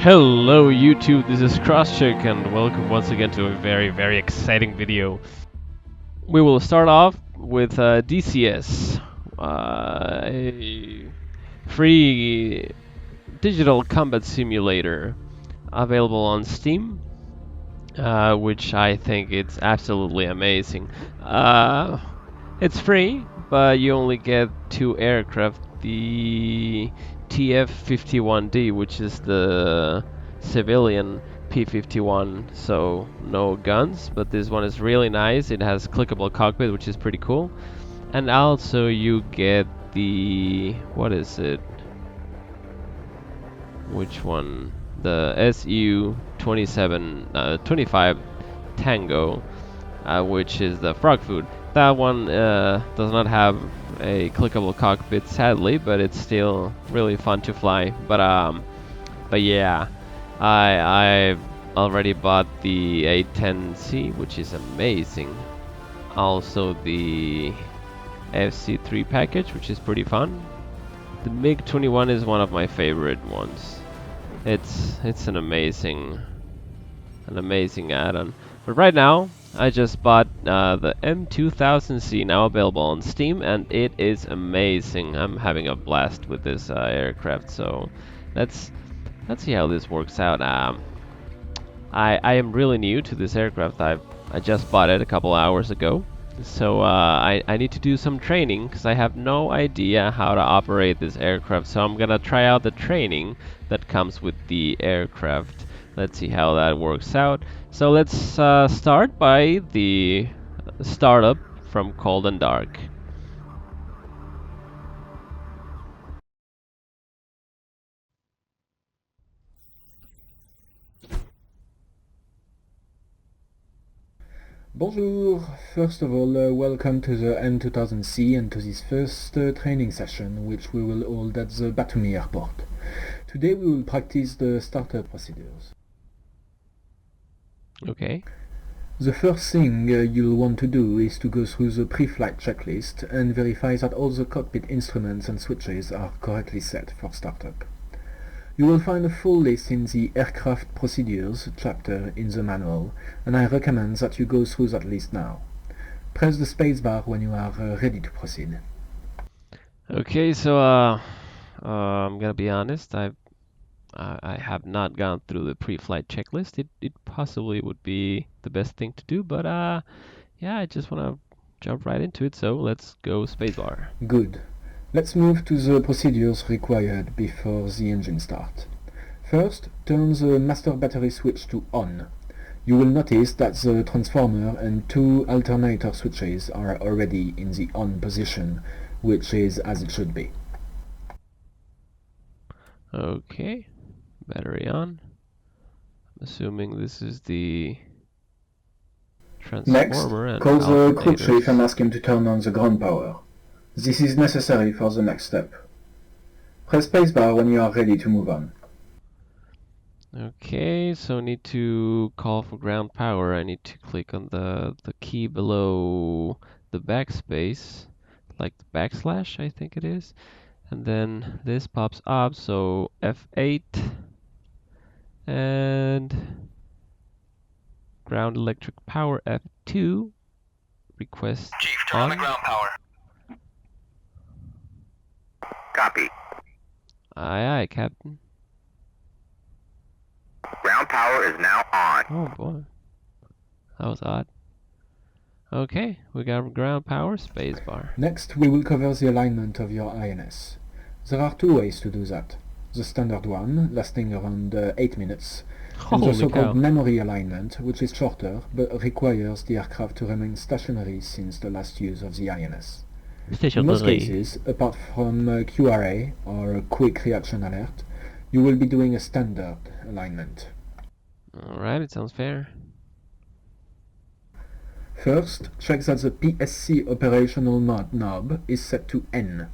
Hello YouTube, this is Crosscheck and welcome once again to a very exciting video. We will start off with DCS, a free digital combat simulator available on Steam, which I think it's absolutely amazing. It's free, but you only get two aircraft, the TF-51D, which is the civilian P-51, so no guns, but this one is really nice. It has clickable cockpit, which is pretty cool. And also you get the, what is it? Which one? The SU-25 Tango, which is the frog food. That one does not have a clickable cockpit, sadly, but it's still really fun to fly. But yeah, I've already bought the M2000C, which is amazing. Also the FC3 package, which is pretty fun. The MiG-21 is one of my favorite ones. It's an amazing add-on. But right now, I just bought the M2000C, now available on Steam, and it is amazing. I'm having a blast with this aircraft. So let's see how this works out. I am really new to this aircraft. I just bought it a couple hours ago. So I need to do some training because I have no idea how to operate this aircraft. So I'm gonna try out the training that comes with the aircraft. Let's see how that works out. So let's start by the startup from cold and dark. Bonjour! First of all, welcome to the M2000C and to this first training session, which we will hold at the Batumi airport. Today we will practice the startup procedures. Okay. The first thing you'll want to do is to go through the pre-flight checklist and verify that all the cockpit instruments and switches are correctly set for startup. You will find a full list in the Aircraft Procedures chapter in the manual, and I recommend that you go through that list now. Press the spacebar when you are ready to proceed. Okay, so I'm gonna be honest. I have not gone through the pre-flight checklist. It possibly would be the best thing to do, but yeah, I just wanna jump right into it. So let's go spacebar. Good. Let's move to the procedures required before the engine start. First, turn the master battery switch to on. You will notice that the transformer and two alternator switches are already in the on position, which is as it should be. Okay, battery on. I'm assuming this is the transformer. Next, and call the crew alternators. chief and ask him to turn on the ground power. This is necessary for the next step. Press spacebar when you are ready to move on. Okay, so I need to call for ground power. I need to click on the key below the backspace, like the backslash, I think it is. And then this pops up, so F8 and ground electric power F2. Request Chief, turn on the ground power. Copy. Aye, Captain. Ground power is now on. Oh boy, that was odd. Okay, we got ground power, spacebar. Next, we will cover the alignment of your INS. There are two ways to do that. The standard one, lasting around 8 minutes, and the Holy so-called cow. memory alignment, which is shorter, but requires the aircraft to remain stationary since the last use of the INS. In most cases, apart from QRA, or Quick Reaction Alert, you will be doing a standard alignment. Alright, it sounds fair. First, check that the PSC operational mode knob is set to N.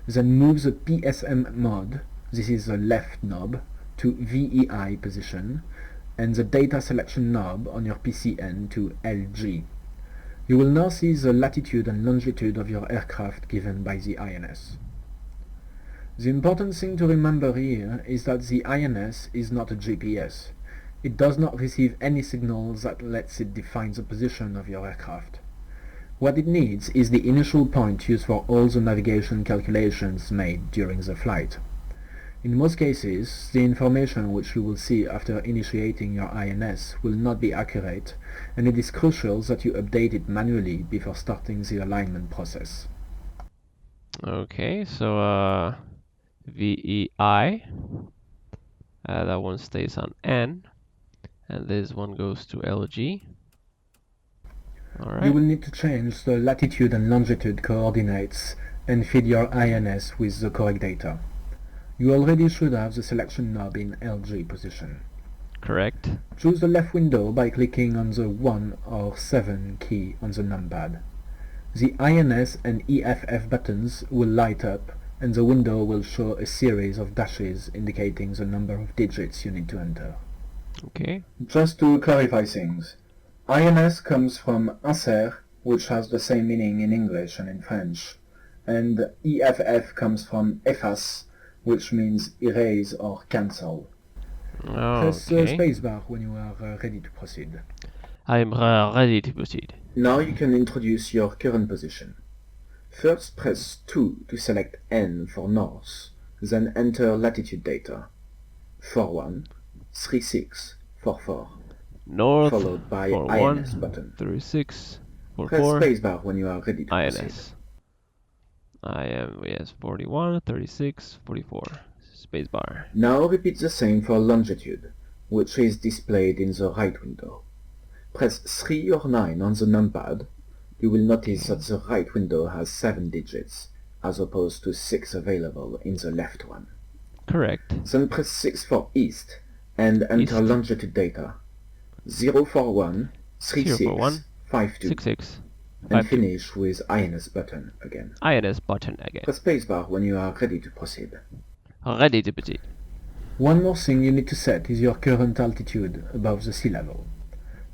Then move the PSM mode, this is the left knob, to VEI position, and the data selection knob on your PCN to LG. You will now see the latitude and longitude of your aircraft given by the INS. The important thing to remember here is that the INS is not a GPS. It does not receive any signal that lets it define the position of your aircraft. What it needs is the initial point used for all the navigation calculations made during the flight. In most cases, the information which you will see after initiating your INS will not be accurate, and it is crucial that you update it manually before starting the alignment process. Okay, so VEI, that one stays on N, and this one goes to LG. Alright. You will need to change the latitude and longitude coordinates and feed your INS with the correct data. You already should have the selection knob in LG position. Correct. Choose the left window by clicking on the 1 or 7 key on the numpad. The INS and EFF buttons will light up, and the window will show a series of dashes indicating the number of digits you need to enter. Okay. Just to clarify things, INS comes from insert, which has the same meaning in English and in French, and EFF comes from efface, which means erase or cancel. Press Okay. spacebar when you are ready to proceed. I am ready to proceed. Now you can introduce your current position. First press 2 to select N for north, then enter latitude data. 41, 36, 44, North, followed by 41, INS button. 36, Press 44, spacebar when you are ready to proceed. INS. I am, yes, 41, 36, 44. Spacebar. Now repeat the same for longitude, which is displayed in the right window. Press 3 or 9 on the numpad. You will notice that the right window has 7 digits, as opposed to 6 available in the left one. Correct. Then press 6 for east, and enter East. longitude data. 041, 36, 041, 52, 66, and 52. finish with INS button again. INS button again. Press spacebar when you are ready to proceed. Ready to proceed. One more thing you need to set is your current altitude above the sea level.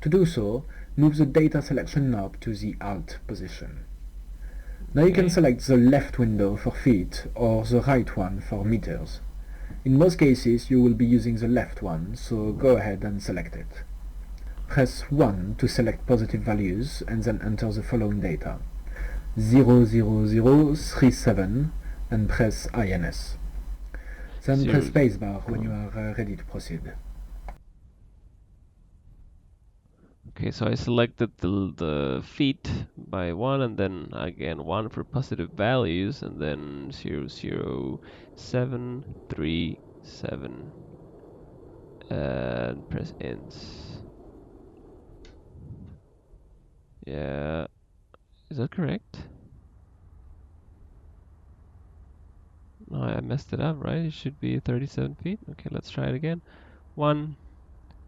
To do so, move the data selection knob to the Alt position. Now you can Okay. select the left window for feet or the right one for meters. In most cases you will be using the left one, so go ahead and select it. Press 1 to select positive values and then enter the following data. 00037 and press INS. Then press spacebar when you are ready to proceed. Okay, so I selected the feet by 1, and then again 1 for positive values, and then 00737, and press ins. Yeah, is that correct? No, I messed it up, right? It should be 37 feet. Okay, let's try it again. 1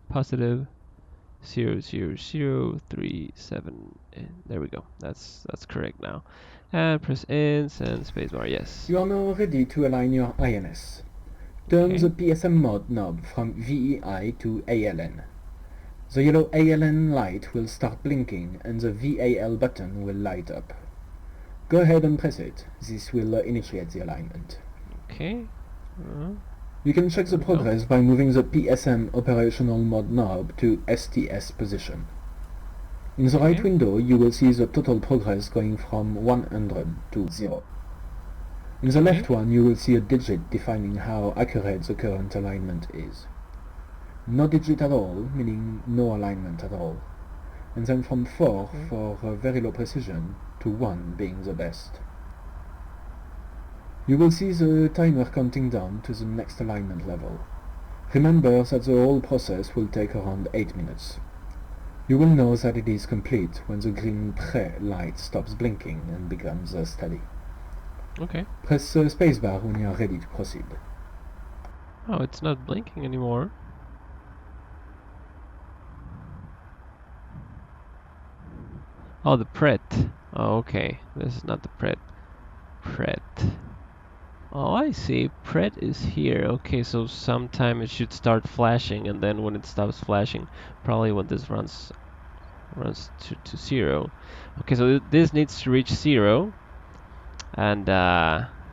positive 00037. There we go. That's correct now. And press ins and spacebar. Yes. You are now ready to align your INS. Turn Okay. the PSM mode knob from VEI to ALN. The yellow ALN light will start blinking and the VAL button will light up. Go ahead and press it. This will initiate the alignment. Okay. You can check the There we go. progress by moving the PSM operational mode knob to STS position. In the right Okay. window you will see the total progress going from 100 to 0. In the left one you will see a digit defining how accurate the current alignment is. No digit at all, meaning no alignment at all. And then from 4 for very low precision to 1 being the best. You will see the timer counting down to the next alignment level. Remember that the whole process will take around 8 minutes. You will know that it is complete when the green prêt light stops blinking and becomes steady. Okay. Press spacebar when you are ready to proceed. Oh, it's not blinking anymore. Oh, the pret. Oh, okay. This is not the pret. Pret. Oh, I see. Pret is here. Okay, so sometime it should start flashing, and then when it stops flashing, probably when this runs to 0. Okay, so this needs to reach 0, and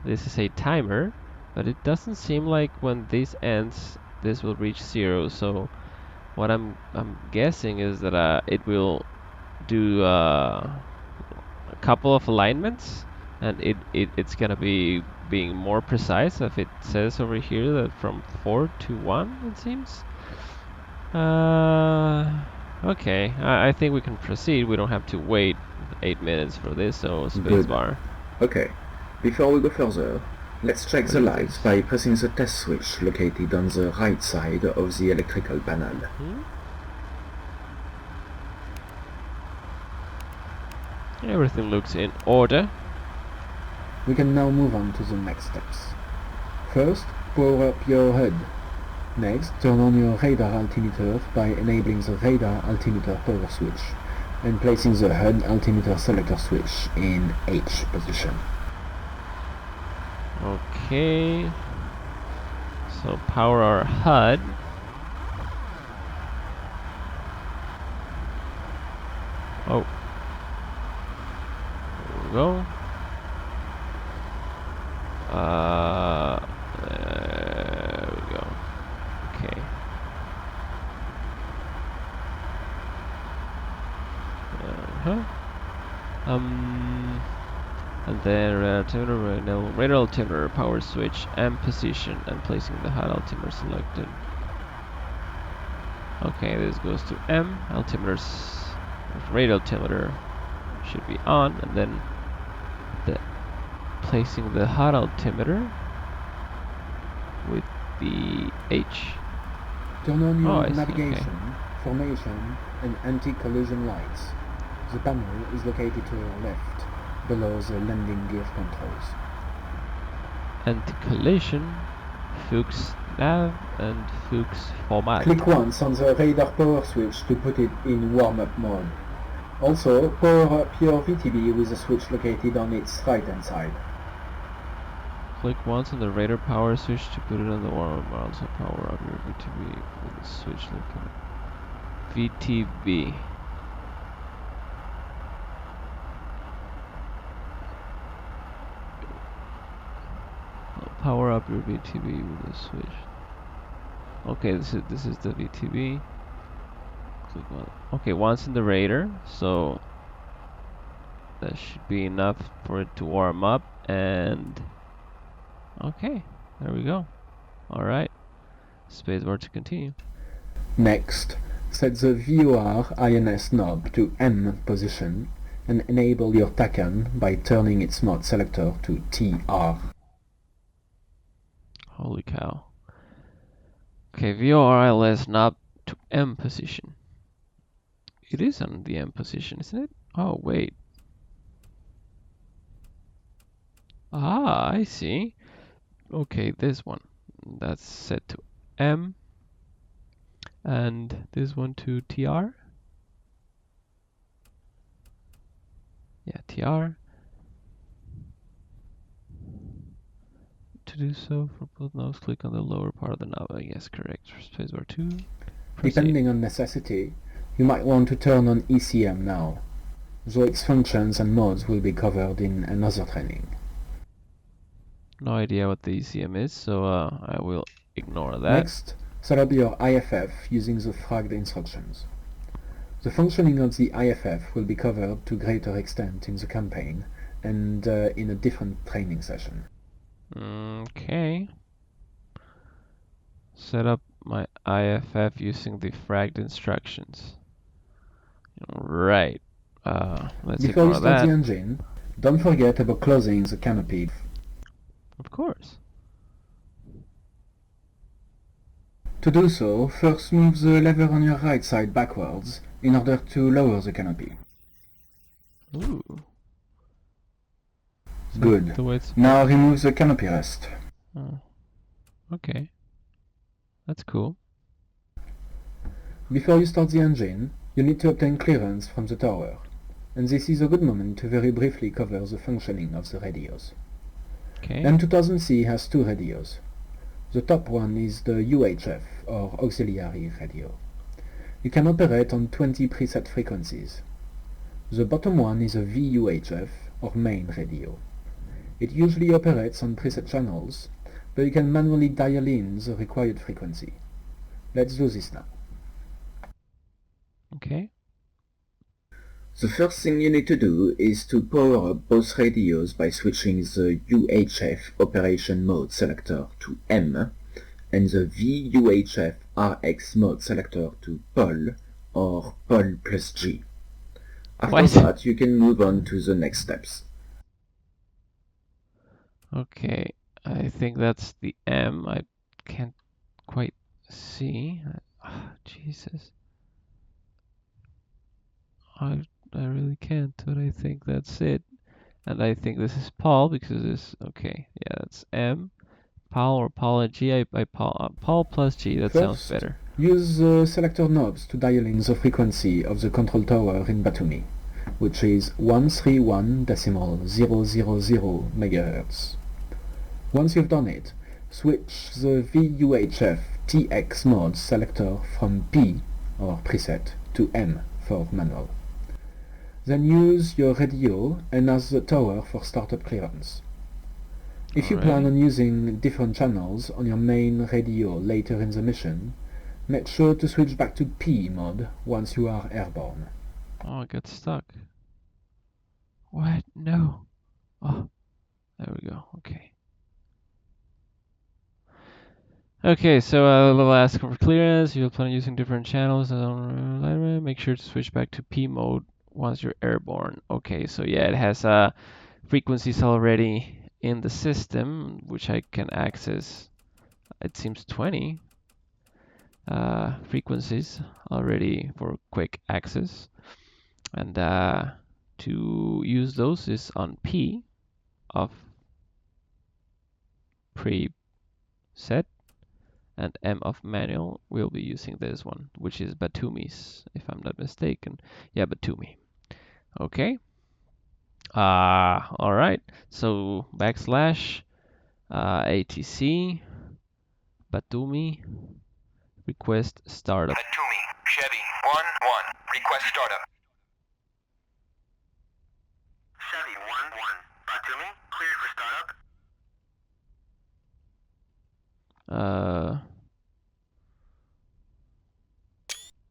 this is a timer. But it doesn't seem like when this ends, this will reach 0. So what I'm guessing is that it will do a couple of alignments, and it's gonna be being more precise. If it says over here that from 4 to 1, it seems. Okay, I think we can proceed. We don't have to wait 8 minutes for this, so spacebar. Okay, before we go further, let's check the lights by pressing the test switch located on the right side of the electrical panel. Everything looks in order. We can now move on to the next steps. First, power up your HUD. Next, turn on your radar altimeter by enabling the radar altimeter power switch and placing the HUD altimeter selector switch in H position. Okay. So power our HUD. Oh. There we go. There we go. Okay. And then radar altimeter power switch and position, and placing the HUD altimeter selected. Okay, this goes to M. Radar altimeter should be on, and then placing the HUD altimeter with the H. Turn on your navigation, formation, and anti-collision lights. The panel is located to your left, below the landing gear controls. Anti-collision, Fuchs nav, and Fuchs format. Click once on the radar power switch to put it in warm-up mode. Also, power up your VTB with a switch located on its right-hand side. Click once on the radar power switch to put it on the warm-up mode. Also power up your VTB with the switch located. VTB. Power up your VTB with the switch. Okay, this is the VTB. Click on. Okay, once in the radar, so that should be enough for it to warm up. And okay, there we go. All right, spacebar to continue. Next, set the VOR INS knob to M position and enable your TACAN by turning its mode selector to TR. Holy cow. Okay, VOR ILS knob to M position. It is on the M position, isn't it? Oh, wait. Ah, I see. Okay, this one. That's set to M. And this one to TR. Yeah, TR. To do so, for both knobs, click on the lower part of the knob. Yes, correct. Spacebar 2. Proceed. Depending on necessity, you might want to turn on ECM now, though its functions and modes will be covered in another training. No idea what the ECM is, so I will ignore that. Next, set up your IFF using the fragged instructions. The functioning of the IFF will be covered to greater extent in the campaign and in a different training session. Okay. Set up my IFF using the fragged instructions. Right. Let's Before you ignore start that. the engine, don't forget about closing the canopy. Of course. To do so, first move the lever on your right side backwards in order to lower the canopy. Ooh. Good. The way it's Now remove the canopy rest. Oh. Okay. That's cool. Before you start the engine, you need to obtain clearance from the tower, and this is a good moment to very briefly cover the functioning of the radios. Okay. M2000C has two radios. The top one is the UHF, or auxiliary radio. You can operate on 20 preset frequencies. The bottom one is a VUHF, or main radio. It usually operates on preset channels, but you can manually dial in the required frequency. Let's do this now. Okay. The first thing you need to do is to power up both radios by switching the UHF operation mode selector to M and the VUHF RX mode selector to POL or POL plus G. After What? that, you can move on to the next steps. Okay, I think that's the M. I can't quite see. Jesus. I really can't, but I think that's it. And I think this is Paul because this, okay, yeah, that's M. Paul or Paul and G. Paul plus G, that sounds First, better. use the selector knobs to dial in the frequency of the control tower in Batumi, which is 131.000 MHz. Once you've done it, switch the VUHF TX mode selector from P, or preset, to M for manual. Then use your radio and ask the tower for startup clearance. If you plan on using different channels on your main radio later in the mission, make sure to switch back to P mode once you are airborne. Oh, I got stuck. What? No. Oh, there we go. Okay. Okay, so we'll ask for clearance. You'll plan on using different channels. Make sure to switch back to P mode once you're airborne. Okay, so yeah, it has frequencies already in the system, which I can access. It seems 20 frequencies already for quick access. And to use those is on P of preset. And M of manual, we'll be using this one, which is Batumi's, if I'm not mistaken. Yeah, Batumi. Okay. All right. So backslash ATC Batumi request startup. Batumi, Chevy 1-1, request startup. Chevy 1-1, Batumi, cleared for startup.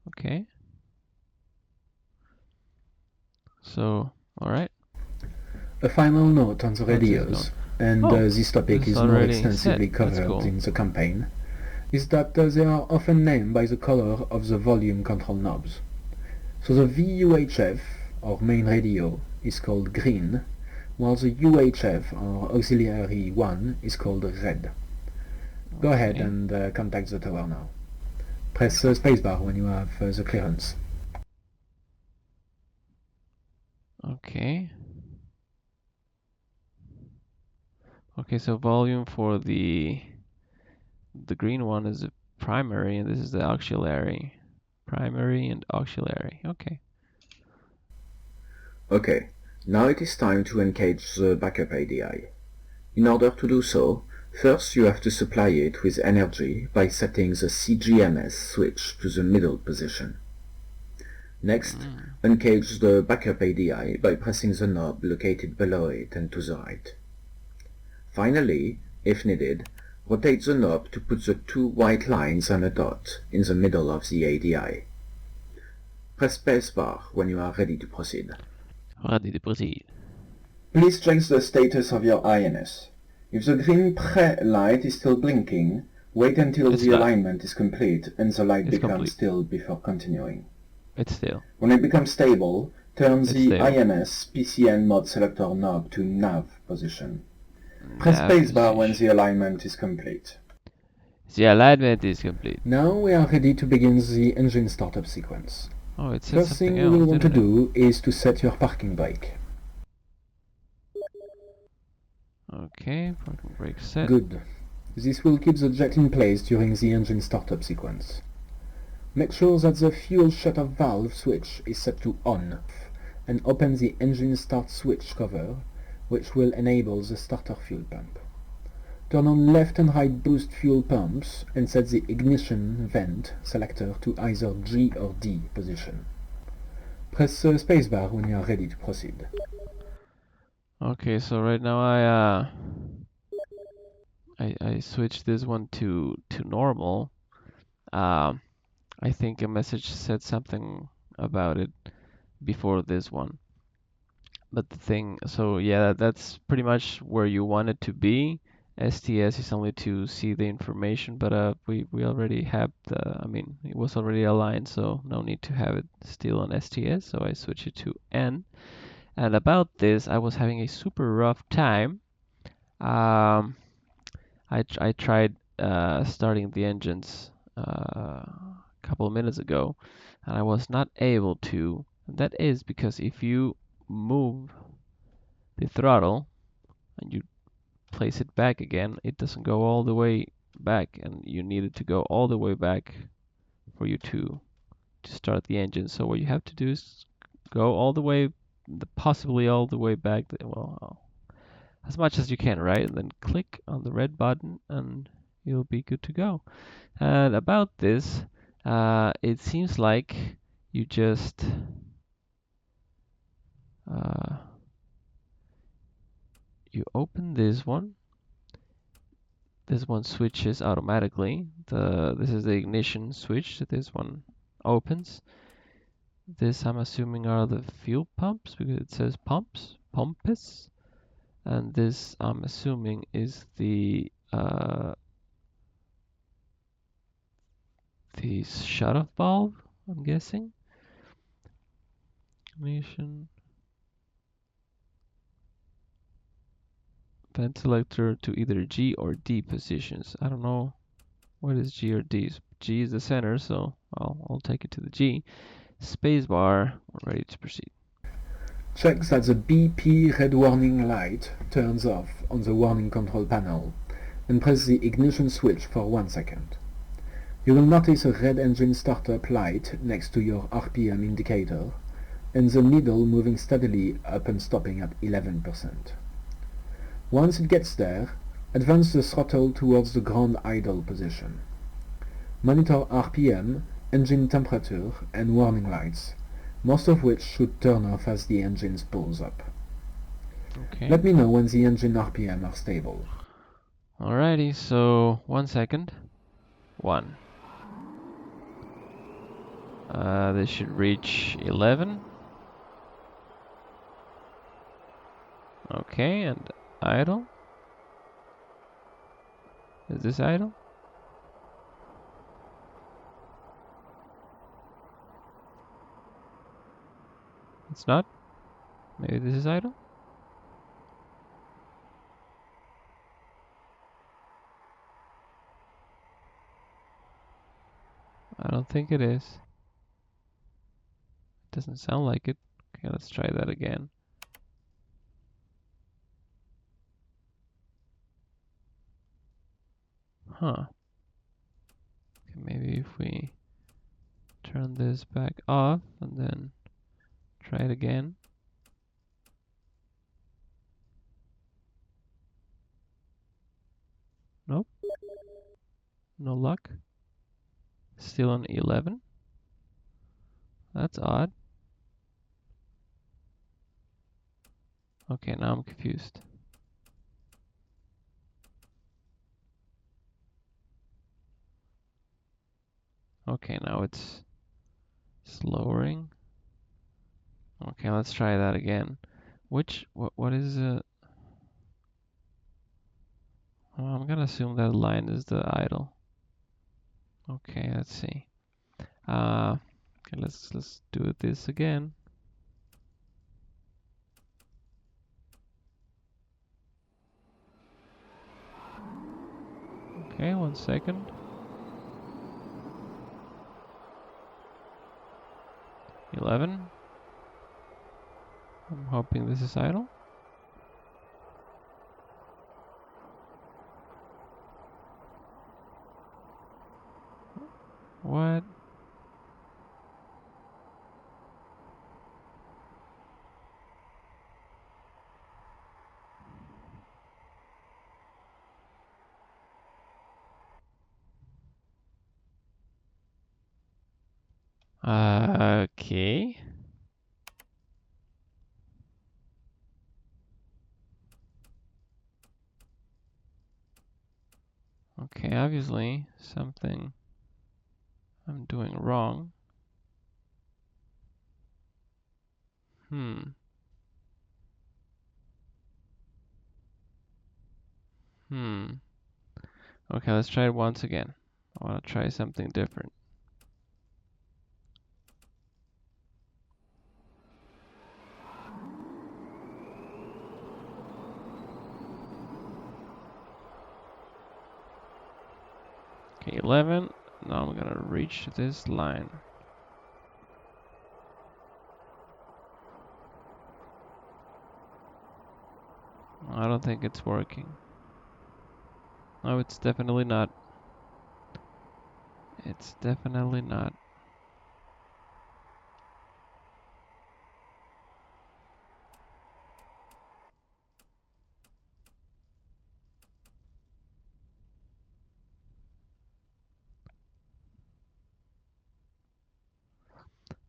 Okay. So, all right. A final note on the radios, and this topic is more extensively covered in the campaign, is that they are often named by the color of the volume control knobs. So the VUHF, or main radio, is called green, while the UHF, or auxiliary 1, is called red. Go ahead and contact the tower now. Press spacebar when you have the clearance. Okay. Okay, so volume for the green one is the primary, and this is the auxiliary. Primary and auxiliary. Okay. Okay, now it is time to engage the backup ADI. In order to do so, first you have to supply it with energy by setting the CGMS switch to the middle position. Next, engage the backup ADI by pressing the knob located below it and to the right. Finally, if needed, rotate the knob to put the two white lines and a dot in the middle of the ADI. Press spacebar when you are ready to proceed. Ready to proceed. Please check the status of your INS. If the green light is still blinking, wait until the alignment is complete and the light becomes still before continuing. It's still. When it becomes stable, turn the INS PCN mode selector knob to nav position. Press spacebar when the alignment is complete. The alignment is complete. Now we are ready to begin the engine startup sequence. Oh, it says First thing you will want to do is to set your parking brake. Okay, parking brake set. Good. This will keep the jet in place during the engine startup sequence. Make sure that the fuel shutoff valve switch is set to on and open the engine start switch cover, which will enable the starter fuel pump. Turn on left and right boost fuel pumps and set the ignition vent selector to either G or D position. Press spacebar when you are ready to proceed. Okay, so right now I I switched this one to normal. I think a message said something about it before this one. But the thing, so yeah, that's pretty much where you want it to be. STS is only to see the information, but we already have the, I mean, it was already aligned, so no need to have it still on STS, so I switch it to N. And about this, I was having a super rough time. I tried starting the engines a couple of minutes ago, and I was not able to. And that is because if you move the throttle and you place it back again, it doesn't go all the way back, and you need it to go all the way back for you to start the engine. So what you have to do is go all the way, possibly all the way back, well, as much as you can, right? And then click on the red button and you'll be good to go. And about this, it seems like you just you open this one. This one switches automatically. This is the ignition switch. This one opens. This I'm assuming are the fuel pumps because it says pumps. And this I'm assuming is the shut-off valve, I'm guessing. Ignition. Vent selector to either G or D positions. I don't know what is G or D. G is the center, so I'll take it to the G. Spacebar, we're ready to proceed. Check that the BP red warning light turns off on the warning control panel and press the ignition switch for 1 second. You will notice a red engine startup light next to your RPM indicator and the needle moving steadily up and stopping at 11%. Once it gets there, advance the throttle towards the ground idle position. Monitor RPM, engine temperature and warning lights, most of which should turn off as the engine spools up. Okay. Let me know when the engine RPM are stable. Alrighty, so 1 second. 1. This should reach 11. Okay, and idle. Is this idle? It's not? Maybe this is idle? I don't think it is. It doesn't sound like it. Okay, let's try that again. Huh. Okay, maybe if we turn this back off and then try it again. Nope. No luck. Still on 11. That's odd. Okay, now I'm confused. Okay, now it's lowering. Okay, let's try that again. What is it? Oh, I'm gonna assume that line is the idle. Okay, let's see. Okay, let's do this again. Okay, 1 second. 11. I'm hoping this is idle. What? Okay. Okay, obviously something I'm doing wrong. Hmm. Okay, let's try it once again. I want to try something different. Okay, 11. Now I'm gonna reach this line. I don't think it's working. No, it's definitely not. It's definitely not.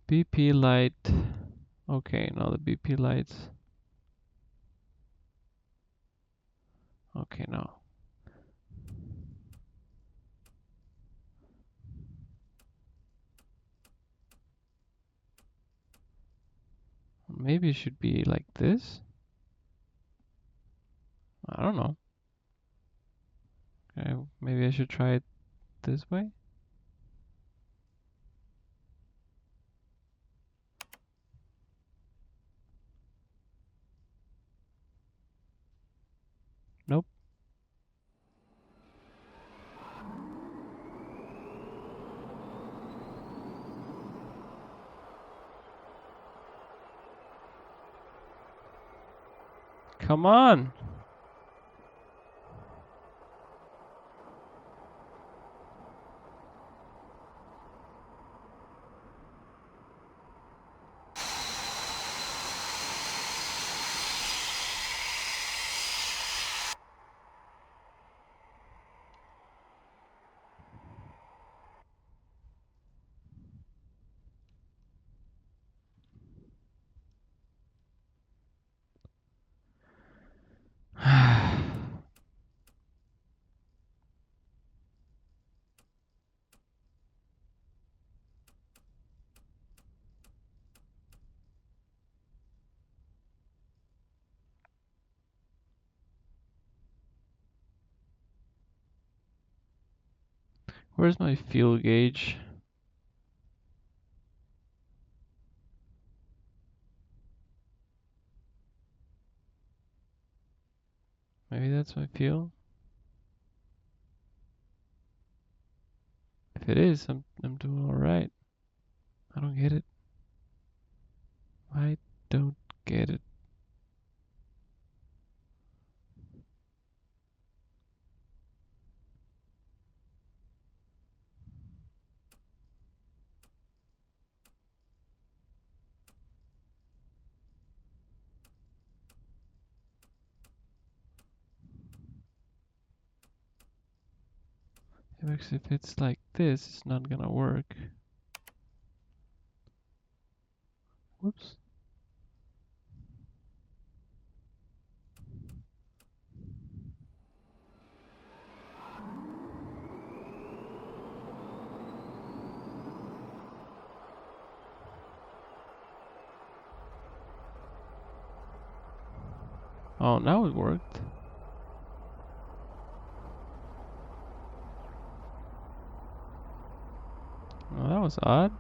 BP light. Okay, now the BP lights. Okay, now. Maybe it should be like this. I don't know. Okay, maybe I should try it this way. Nope. Come on. Where's my fuel gauge? Maybe that's my fuel. If it is, I'm doing all right. I don't get it. I don't get it. If it's like this, it's not gonna work. Whoops. Oh, now it worked. Well, that was odd.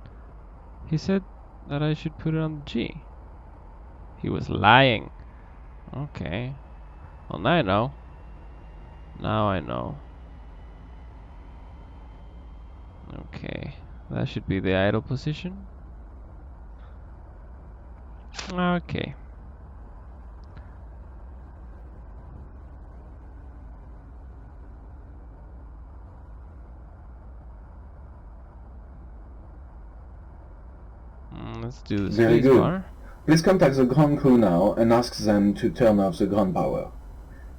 He said that I should put it on the G. He was lying. Okay. Well, now I know. Now I know. Okay. That should be the idle position. Okay. Let's do the Very space good. bar. Please contact the ground crew now and ask them to turn off the ground power.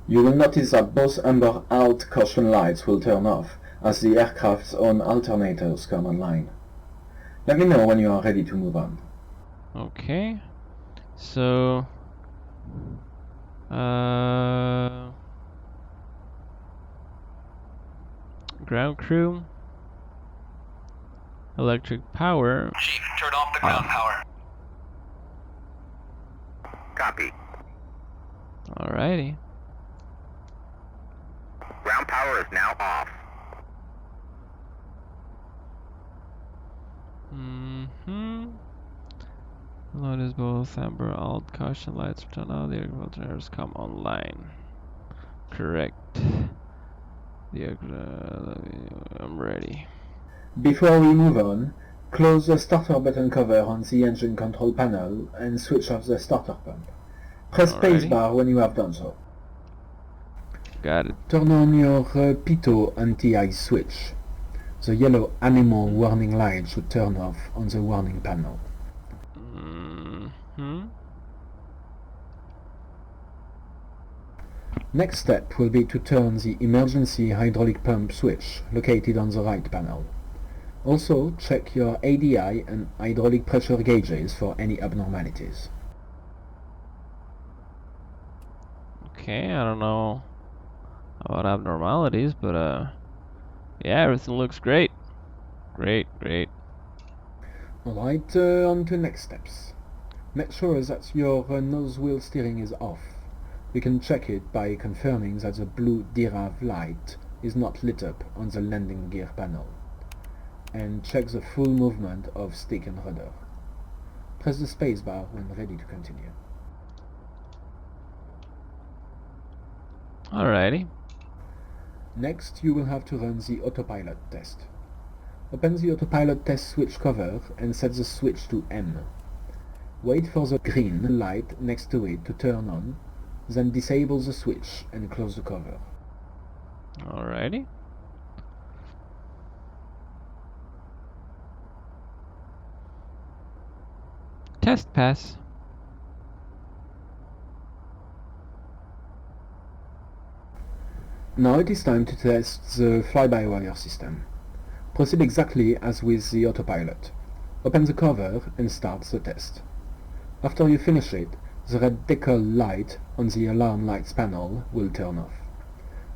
You will notice that both amber out caution lights will turn off as the aircraft's own alternators come online. Let me know when you are ready to move on. Okay. So ground crew. Electric power. Chief, turn off the ground power. Copy. Alrighty. Ground power is now off. Load is both amber, alt, caution lights turn on, the aircraft come online. Correct. I'm ready. Before we move on, close the starter button cover on the engine control panel and switch off the starter pump. Press Alrighty. spacebar when you have done so. Got it. Turn on your pitot anti-ice switch. The yellow animal warning light should turn off on the warning panel. Next step will be to turn the emergency hydraulic pump switch located on the right panel. Also, check your ADI and hydraulic pressure gauges for any abnormalities. Okay, I don't know about abnormalities, but yeah, everything looks great. Great. Alright, on to next steps. Make sure that your nose wheel steering is off. You can check it by confirming that the blue DRAV light is not lit up on the landing gear panel. And check the full movement of stick and rudder. Press the spacebar when ready to continue. Alrighty. Next, you will have to run the autopilot test. Open the autopilot test switch cover and set the switch to M. Wait for the green light next to it to turn on, then disable the switch and close the cover. Alrighty. Test pass. Now it is time to test the fly-by-wire system. Proceed exactly as with the autopilot. Open the cover and start the test. After you finish it, the red decal light on the alarm lights panel will turn off.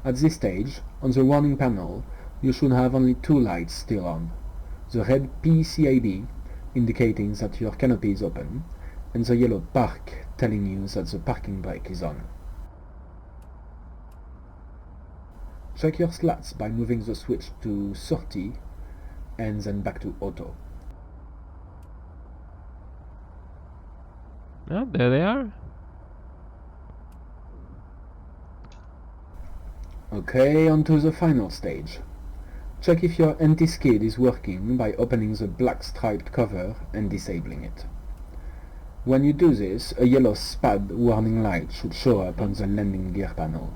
At this stage, on the warning panel, you should have only two lights still on. The red PCAB, indicating that your canopy is open, and the yellow park, telling you that the parking brake is on. Check your slats by moving the switch to 30 and then back to auto. Oh, there they are. Okay, on to the final stage. Check if your anti-skid is working by opening the black striped cover and disabling it. When you do this, a yellow SPAD warning light should show up on the landing gear panel.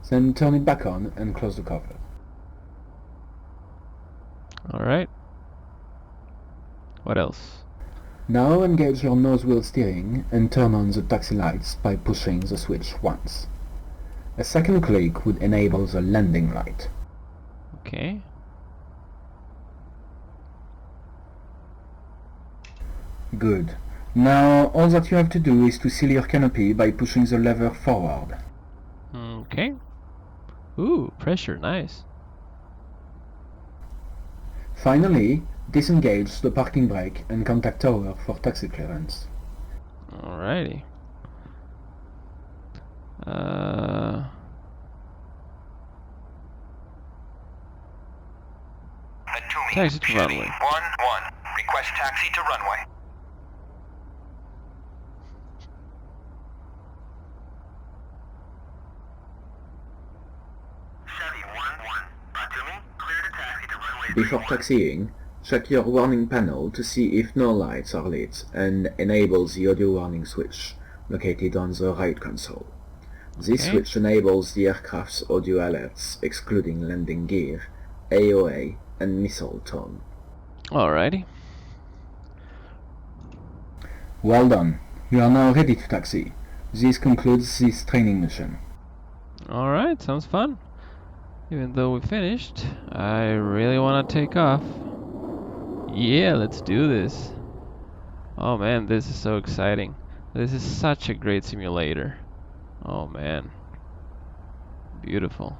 Then turn it back on and close the cover. Alright. What else? Now engage your nose wheel steering and turn on the taxi lights by pushing the switch once. A second click would enable the landing light. Okay. Good. Now all that you have to do is to seal your canopy by pushing the lever forward. Okay. Ooh, pressure, nice. Finally, disengage the parking brake and contact tower for taxi clearance. Alrighty. Taxi to runway. 1-1. Request taxi to runway. Chevy 1-1. Batumi, clear to taxi to runway. Before taxiing, check your warning panel to see if no lights are lit and enable the audio warning switch located on the right console. This Okay. switch enables the aircraft's audio alerts excluding landing gear, AOA and missile tone. Alrighty. Well done. You are now ready to taxi. This concludes this training mission. Alright, sounds fun. Even though we finished, I really want to take off. Yeah, let's do this. Oh man, this is so exciting. This is such a great simulator. Oh man. Beautiful.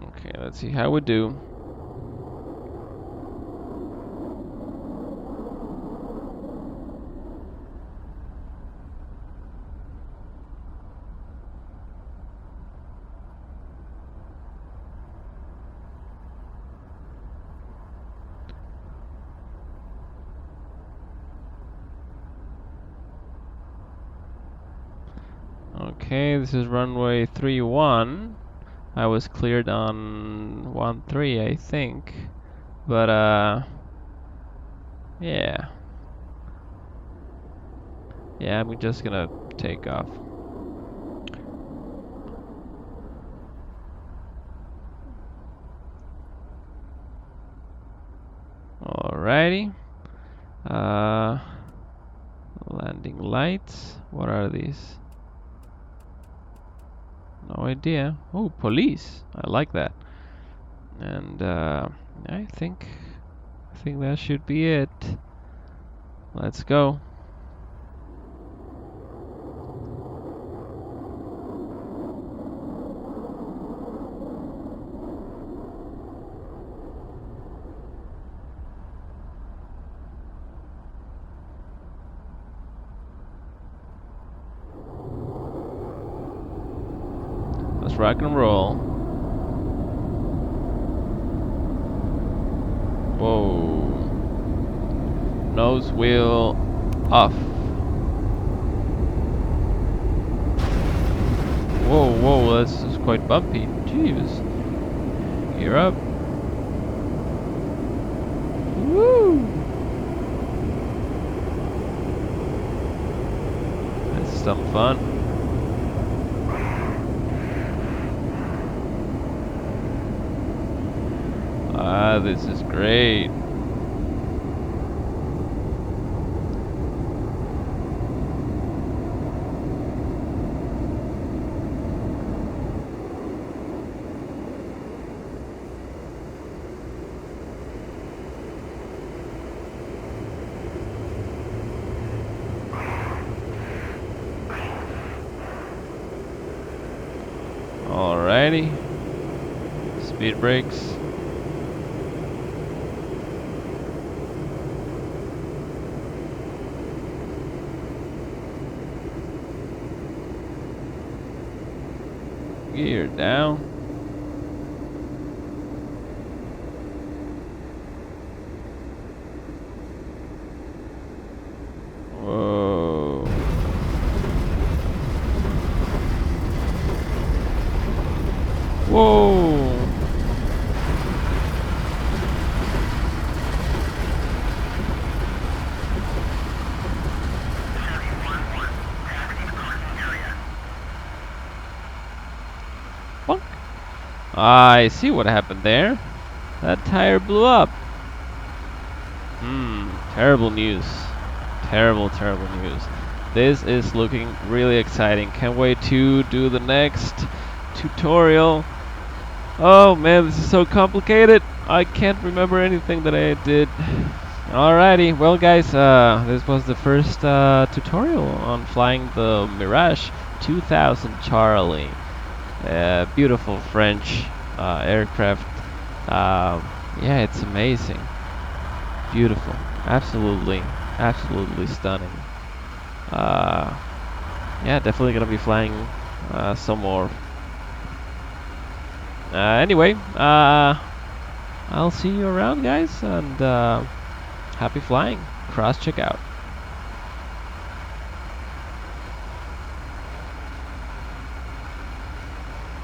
Okay, let's see how we do. Okay, this is runway 31. I was cleared on 13, I think. But yeah. Yeah, I'm just gonna take off. Alrighty. Landing lights. What are these? No idea. Oh, police. I like that. And I think that should be it. Let's go. Let's rock and roll. Whoa. Nose wheel off. Whoa, whoa, this is quite bumpy. Jeez. Gear up. Woo! That's some fun. Ah, this is great. Alrighty. Speed brakes. Gear down. Whoa. Whoa. Bonk. I see what happened there. That tire blew up. Terrible news. Terrible, terrible news. This is looking really exciting. Can't wait to do the next tutorial. Oh man, this is so complicated. I can't remember anything that I did. Alrighty, well guys, this was the first tutorial on flying the Mirage 2000 Charlie. Beautiful French aircraft. Yeah, it's amazing. Beautiful. Absolutely, absolutely stunning. Yeah, definitely gonna be flying some more. Anyway, I'll see you around, guys, and happy flying. Cross check out.